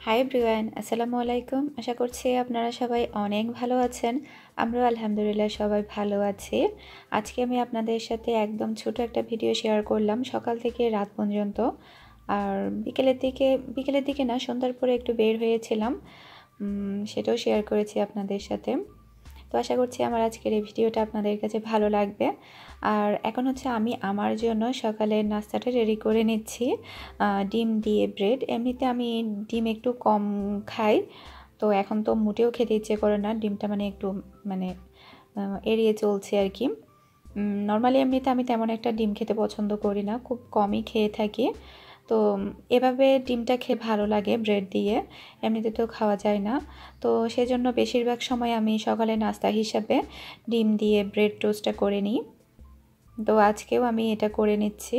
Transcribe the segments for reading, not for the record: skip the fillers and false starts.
Hi everyone, আসসালামু আলাইকুম। আশা করছি আপনারা সবাই অনেক ভালো আছেন। আমরাও আলহামদুলিল্লাহ সবাই ভালো আছি। আজকে আমি আপনাদের সাথে একদম ছোট একটা ভিডিও শেয়ার করলাম সকাল থেকে রাত পর্যন্ত। আর বিকেলের দিকে না, সন্ধ্যার পরে একটু বের হয়েছিলাম, সেটাও শেয়ার করেছি আপনাদের সাথে। তো আশা করছি আমার আজকের এই ভিডিওটা আপনাদের কাছে ভালো লাগবে। আর এখন হচ্ছে আমি আমার জন্য সকালের নাস্তাটা রেডি করে নিচ্ছি। ডিম দিয়ে ব্রেড। এমনিতে আমি ডিম একটু কম খাই, তো এখন তো মোটেও খেতে ইচ্ছে করে না। ডিমটা একটু মানে এড়িয়ে চলছে আর কি। নর্মালি এমনিতে আমি তেমন একটা ডিম খেতে পছন্দ করি না, খুব কমই খেয়ে থাকি। তো এভাবে ডিমটা খেয়ে ভালো লাগে ব্রেড দিয়ে, এমনিতে তো খাওয়া যায় না। তো সেজন্য বেশিরভাগ সময় আমি সকালে নাস্তা হিসাবে ডিম দিয়ে ব্রেড টোস্টটা করে নিই। তো আজকেও আমি এটা করে নিচ্ছি।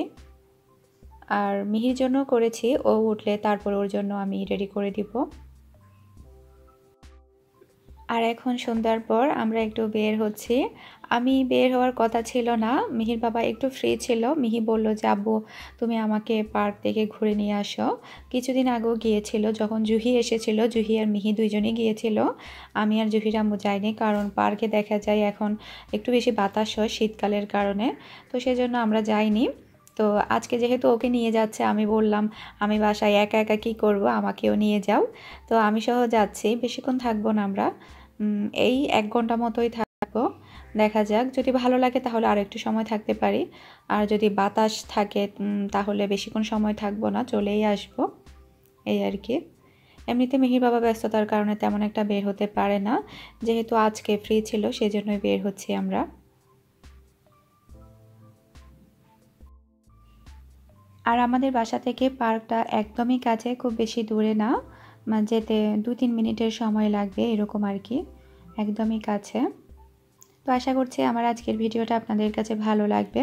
আর মিহির জন্য করেছি, ও উঠলে তারপর ওর জন্য আমি রেডি করে দিব। আর এখন সন্ধ্যার পর আমরা একটু বের হচ্ছি। আমি বের হওয়ার কথা ছিল না, মিহির বাবা একটু ফ্রি ছিল। মিহি বলল যে আব্বু তুমি আমাকে পার্ক থেকে ঘুরে নিয়ে আসো। কিছুদিন আগেও গিয়েছিল, যখন জুহি এসেছিল, জুহি আর মিহি দুইজনেই গিয়েছিল। আমি আর জুহির আম্মু যাইনি, কারণ পার্কে দেখা যায় এখন একটু বেশি বাতাস হয় শীতকালের কারণে, তো সেজন্য আমরা যাইনি। তো আজকে যেহেতু ওকে নিয়ে যাচ্ছে, আমি বললাম আমি বাসায় একা একা কী করবো, আমাকেও নিয়ে যাও। তো আমি সহ যাচ্ছি, বেশিক্ষণ থাকবো না আমরা, এই 1 ঘন্টা মতোই থাকবো। দেখা যাক, যদি ভালো লাগে তাহলে আর একটু সময় থাকতে পারি, আর যদি বাতাস থাকে তাহলে বেশিক্ষণ সময় থাকবো না, চলেই আসবো, এই আর কি। এমনিতে মিহির বাবা ব্যস্ততার কারণে তেমন একটা বের হতে পারে না, যেহেতু আজকে ফ্রি ছিল সেজন্যই বের হচ্ছি আমরা। আর আমাদের বাসা থেকে পার্কটা একদমই কাছে, খুব বেশি দূরে না, যেতে 2-3 মিনিটের সময় লাগবে এরকম আর কি, একদমই কাছে। তো আশা করছি আমার আজকের ভিডিওটা আপনাদের কাছে ভালো লাগবে।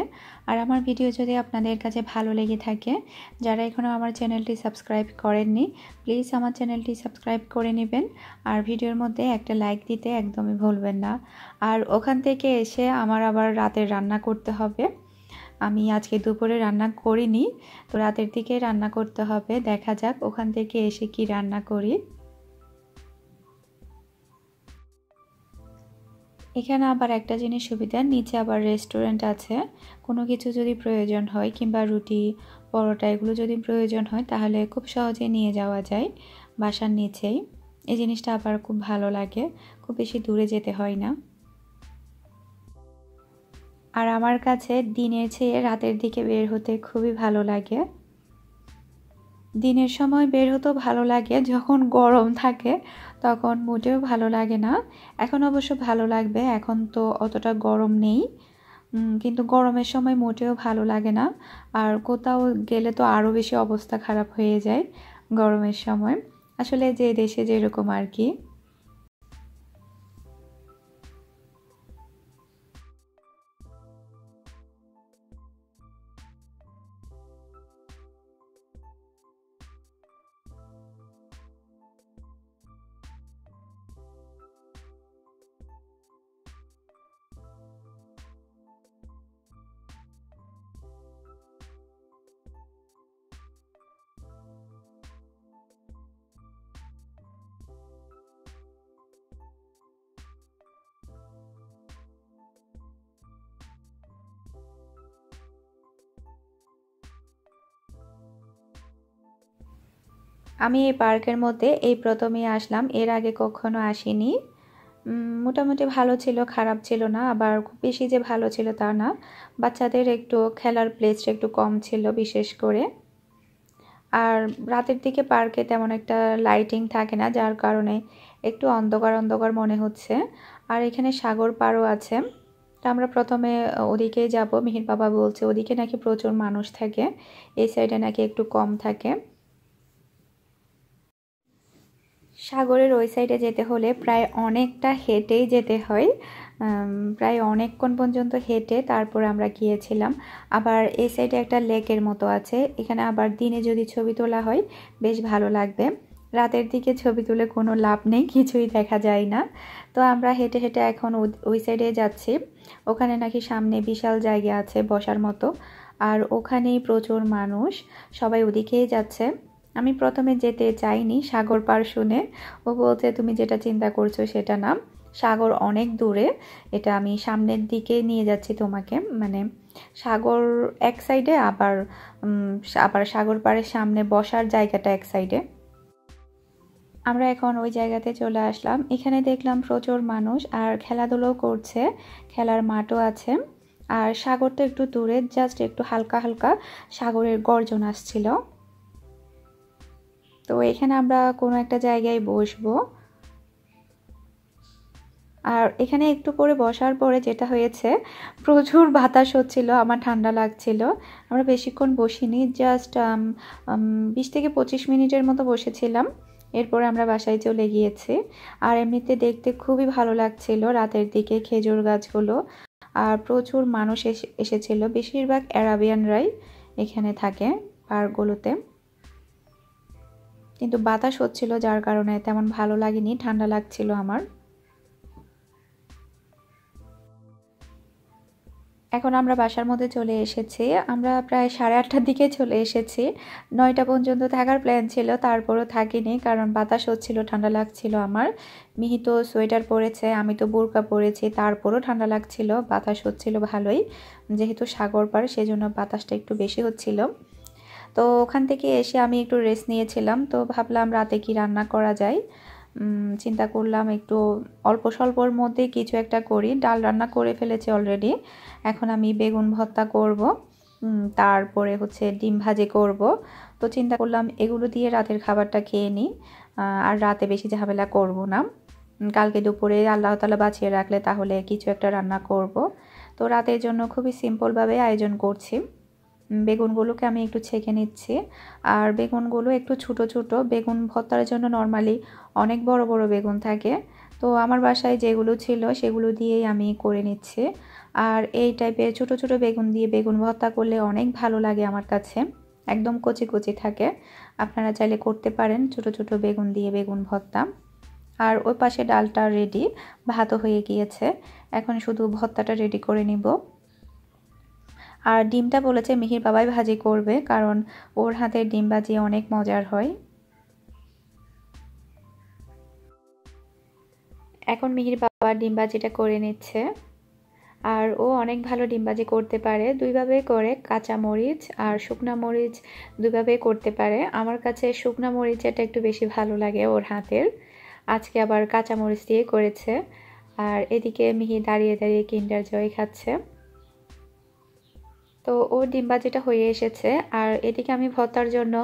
আর আমার ভিডিও যদি আপনাদের কাছে ভালো লেগে থাকে, যারা এখনও আমার চ্যানেলটি সাবস্ক্রাইব করেননি, প্লিজ আমার চ্যানেলটি সাবস্ক্রাইব করে নেবেন। আর ভিডিওর মধ্যে একটা লাইক দিতে একদমই ভুলবেন না। আর ওখান থেকে এসে আমার আবার রাতের রান্না করতে হবে। আমি আজকে দুপুরে রান্না করিনি, তো রাতের দিকে রান্না করতে হবে। দেখা যাক ওখান থেকে এসে কি রান্না করি। এখানে আবার একটা জিনিস সুবিধা, নিচে আবার রেস্টুরেন্ট আছে। কোনো কিছু যদি প্রয়োজন হয়, কিংবা রুটি পরোটা এগুলো যদি প্রয়োজন হয়, তাহলে খুব সহজে নিয়ে যাওয়া যায় বাসার নিচেই। এই জিনিসটা আবার খুব ভালো লাগে, খুব বেশি দূরে যেতে হয় না। আর আমার কাছে দিনের চেয়ে রাতের দিকে বের হতে খুবই ভালো লাগে। দিনের সময় বের হতেও ভালো লাগে, যখন গরম থাকে তখন মোটেও ভালো লাগে না। এখন অবশ্য ভালো লাগবে, এখন তো অতটা গরম নেই, কিন্তু গরমের সময় মোটেও ভালো লাগে না। আর কোথাও গেলে তো আরও বেশি অবস্থা খারাপ হয়ে যায় গরমের সময়, আসলে যে দেশে যেরকম আর কি। আমি এই পার্কের মধ্যে এই প্রথমেই আসলাম, এর আগে কখনো আসিনি। মোটামুটি ভালো ছিল, খারাপ ছিল না, আবার খুব বেশি যে ভালো ছিল তা না। বাচ্চাদের একটু খেলার প্লেসটা একটু কম ছিল বিশেষ করে। আর রাতের দিকে পার্কে তেমন একটা লাইটিং থাকে না, যার কারণে একটু অন্ধকার অন্ধকার মনে হচ্ছে। আর এখানে সাগর পাড়ও আছে, তো আমরা প্রথমে ওদিকেই যাব। মিহির বাবা বলছে ওদিকে নাকি প্রচুর মানুষ থাকে, এই সাইডে নাকি একটু কম থাকে। সাগরের ওই সাইডে যেতে হলে প্রায় অনেকটা হেঁটেই যেতে হয়, প্রায় অনেকক্ষণ পর্যন্ত হেঁটে তারপর আমরা গিয়েছিলাম। আবার এই সাইডে একটা লেকের মতো আছে, এখানে আবার দিনে যদি ছবি তোলা হয় বেশ ভালো লাগবে। রাতের দিকে ছবি তুলে কোনো লাভ নেই, কিছুই দেখা যায় না। তো আমরা হেঁটে হেঁটে এখন ওই সাইডে যাচ্ছি। ওখানে নাকি সামনে বিশাল জায়গা আছে বসার মতো, আর ওখানেই প্রচুর মানুষ, সবাই ওদিকেই যাচ্ছে। আমি প্রথমে যেতে চাইনি সাগর পার শুনে। ও বলছে তুমি যেটা চিন্তা করছো সেটা না, সাগর অনেক দূরে, এটা আমি সামনের দিকে নিয়ে যাচ্ছি তোমাকে, মানে সাগর এক সাইডে, আবার আবার সাগর পাড়ের সামনে বসার জায়গাটা এক সাইডে। আমরা এখন ওই জায়গাতে চলে আসলাম। এখানে দেখলাম প্রচুর মানুষ আর খেলাধুলাও করছে, খেলার মাঠও আছে। আর সাগর তো একটু দূরে, জাস্ট একটু হালকা হালকা সাগরের গর্জন আসছিল। তো এখানে আমরা কোনো একটা জায়গায় বসবো। আর এখানে একটু পরে বসার পরে যেটা হয়েছে, প্রচুর বাতাস হচ্ছিল, আমার ঠান্ডা লাগছিল। আমরা বেশিক্ষণ বসিনি, জাস্ট 20 থেকে 25 মিনিটের মতো বসেছিলাম। এরপর আমরা বাসায় চলে গিয়েছি। আর এমনিতে দেখতে খুবই ভালো লাগছিল রাতের দিকে খেজুর গাছগুলো। আর প্রচুর মানুষ এসেছিল, বেশিরভাগ অ্যারাবিয়ানরাই এখানে থাকে পার্কগুলোতে। কিন্তু বাতাস হচ্ছিল যার কারণে তেমন ভালো লাগেনি, ঠান্ডা লাগছিল আমার। এখন আমরা বাসার মধ্যে চলে এসেছি। আমরা প্রায় 8:30টার দিকে চলে এসেছি। 9টা পর্যন্ত থাকার প্ল্যান ছিল, তারপরও থাকিনি, কারণ বাতাস হচ্ছিল, ঠান্ডা লাগছিল আমার। মিহি তো সোয়েটার পরেছে, আমি তো বোরকা পরেছি, তারপরও ঠান্ডা লাগছিল, বাতাস হচ্ছিল ভালোই। যেহেতু সাগর পাড় সেজন্য বাতাসটা একটু বেশি হচ্ছিল। তো ওখান থেকে এসে আমি একটু রেস্ট নিয়েছিলাম। তো ভাবলাম রাতে কি রান্না করা যায়, চিন্তা করলাম একটু অল্প স্বল্পর মধ্যে কিছু একটা করি। ডাল রান্না করে ফেলেছি অলরেডি, এখন আমি বেগুন ভর্তা করব, তারপরে হচ্ছে ডিম ভাজি করব। তো চিন্তা করলাম এগুলো দিয়ে রাতের খাবারটা খেয়ে নিই, আর রাতে বেশি ঝামেলা করব না। কালকে দুপুরে আল্লাহ তাআলা বাঁচিয়ে রাখলে তাহলে কিছু একটা রান্না করব। তো রাতের জন্য খুবই সিম্পলভাবে আয়োজন করছি। বেগুনগুলোকে আমি একটু ছেঁকে নিচ্ছি। আর বেগুনগুলো একটু ছোট ছোট, বেগুন ভর্তার জন্য নর্মালি অনেক বড় বড় বেগুন থাকে। তো আমার বাসায় যেগুলো ছিল সেগুলো দিয়েই আমি করে নিচ্ছি। আর এই টাইপের ছোট ছোট বেগুন দিয়ে বেগুন ভর্তা করলে অনেক ভালো লাগে আমার কাছে, একদম কচি কচি থাকে। আপনারা চাইলে করতে পারেন ছোট ছোট বেগুন দিয়ে বেগুন ভর্তা। আর ওই পাশে ডালটা রেডি, ভাতও হয়ে গিয়েছে, এখন শুধু ভর্তাটা রেডি করে নিব। আর ডিমটা বলেছে মিহির বাবাই ভাজি করবে, কারণ ওর হাতের ডিম ভাজি অনেক মজার হয়। এখন মিহির বাবা ডিম ভাজিটা করে নিচ্ছে। আর ও অনেক ভালো ডিম ভাজি করতে পারে, দুইভাবে করে, কাঁচা মরিচ আর শুকনা মরিচ দুইভাবে করতে পারে। আমার কাছে শুকনা মরিচটা একটু বেশি ভালো লাগে ওর হাতের, আজকে আবার কাঁচা মরিচ দিয়ে করেছে। আর এদিকে মিহি দাঁড়িয়ে দাঁড়িয়ে কিন্ডার জয় খাচ্ছে। তো ওর ডিম ভাজিটা হয়ে এসেছে। আর এদিকে আমি ভর্তার জন্য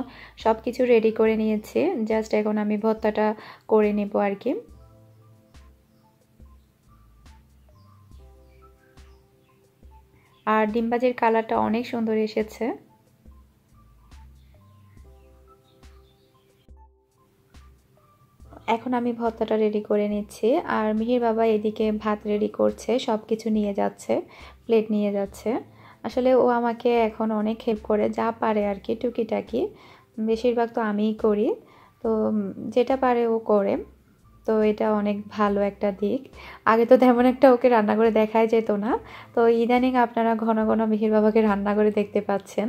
সব কিছু রেডি করে নিয়েছি, জাস্ট এখন আমি ভর্তাটা করে নেব আর কি। আর ডিম ভাজির কালারটা অনেক সুন্দর এসেছে। এখন আমি ভর্তাটা রেডি করে নিচ্ছি। আর মিহির বাবা এদিকে ভাত রেডি করছে, সব কিছু নিয়ে যাচ্ছে, প্লেট নিয়ে যাচ্ছে। আসলে ও আমাকে এখন অনেক হেল্প করে, যা পারে আর কি, টুকিটাকি। বেশিরভাগ তো আমিই করি, তো যেটা পারে ও করে। তো এটা অনেক ভালো একটা দিক। আগে তো তেমন একটা ওকে রান্না করে দেখাই যেত না, তো ইদানিং আপনারা ঘন ঘন মিহির বাবাকে রান্না করে দেখতে পাচ্ছেন।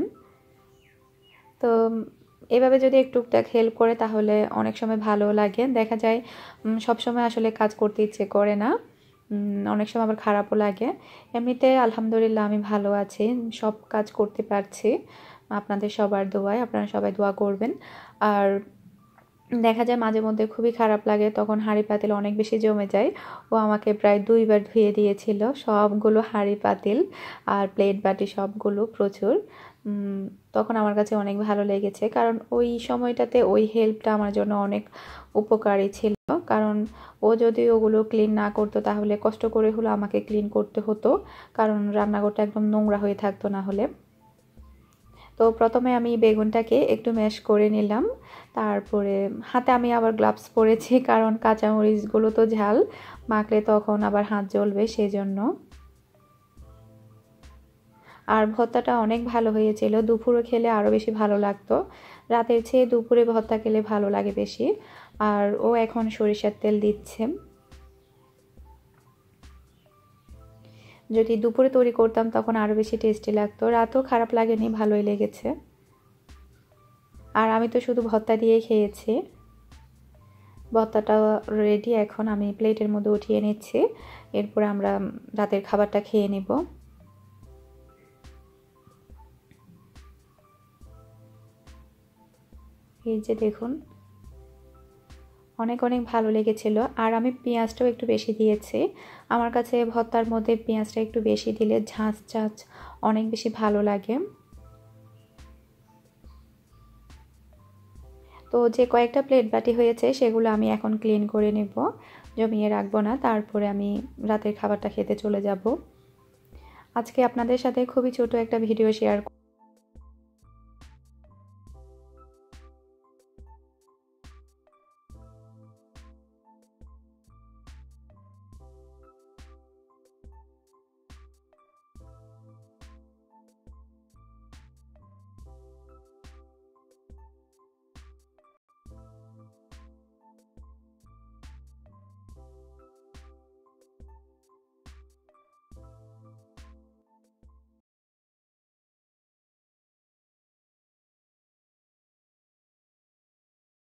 তো এভাবে যদি একটু টুকটাক হেল্প করে তাহলে অনেক সময় ভালো লাগে। দেখা যায় সব সময় আসলে কাজ করতে ইচ্ছে করে না, অনেক সময় আবার খারাপও লাগে। এমনিতে আলহামদুলিল্লাহ আমি ভালো আছি, সব কাজ করতে পারছি আপনাদের সবার দোয়ায়। আপনারা সবাই দোয়া করবেন। আর দেখা যায় মাঝে মধ্যে খুবই খারাপ লাগে, তখন হাঁড়ি পাতিল অনেক বেশি জমে যায়। ও আমাকে প্রায় 2বার ধুয়ে দিয়েছিল সবগুলো হাঁড়ি পাতিল আর প্লেট বাটি সবগুলো, প্রচুর। তখন আমার কাছে অনেক ভালো লেগেছে, কারণ ওই সময়টাতে ওই হেল্পটা আমার জন্য অনেক উপকারী ছিল। কারণ ও যদি ওগুলো ক্লিন না করতো তাহলে কষ্ট করে হলো আমাকে ক্লিন করতে হতো, কারণ রান্নাঘরটা একদম নোংরা হয়ে থাকতো না হলে। তো প্রথমে আমি বেগুনটাকে একটু ম্যাশ করে নিলাম, তারপরে হাতে আমি আবার গ্লাভস পরেছি, কারণ কাঁচামরিচগুলো তো ঝাল, মাখলে তখন আবার হাত জ্বলবে সেজন্য। আর ভর্তাটা অনেক ভালো হয়েছিল, দুপুরে খেলে আরও বেশি ভালো লাগতো, রাতের চেয়ে দুপুরে ভর্তা খেলে ভালো লাগে বেশি। আর ও এখন সরিষার তেল দিচ্ছে। যদি দুপুরে তৈরি করতাম তখন আরও বেশি টেস্টি লাগতো, রাতেও খারাপ লাগেনি, ভালোই লেগেছে। আর আমি তো শুধু ভর্তা দিয়ে খেয়েছি। ভর্তাটা রেডি, এখন আমি প্লেটের মধ্যে উঠিয়ে নিচ্ছি। এরপর আমরা রাতের খাবারটা খেয়ে নেব। এই যে দেখুন, অনেক অনেক ভালো লেগেছিল। আর আমি পেঁয়াজটাও একটু বেশি দিয়েছি। আমার কাছে ভর্তার মধ্যে পেঁয়াজটা একটু বেশি দিলে ঝাঁঝ ঝাঁঝ অনেক বেশি ভালো লাগে। তো যে কয়েকটা প্লেট বাটি হয়েছে সেগুলো আমি এখন ক্লিন করে নেব, জমিয়ে রাখবো না। তারপরে আমি রাতের খাবারটা খেতে চলে যাব। আজকে আপনাদের সাথে খুবই ছোট একটা ভিডিও শেয়ার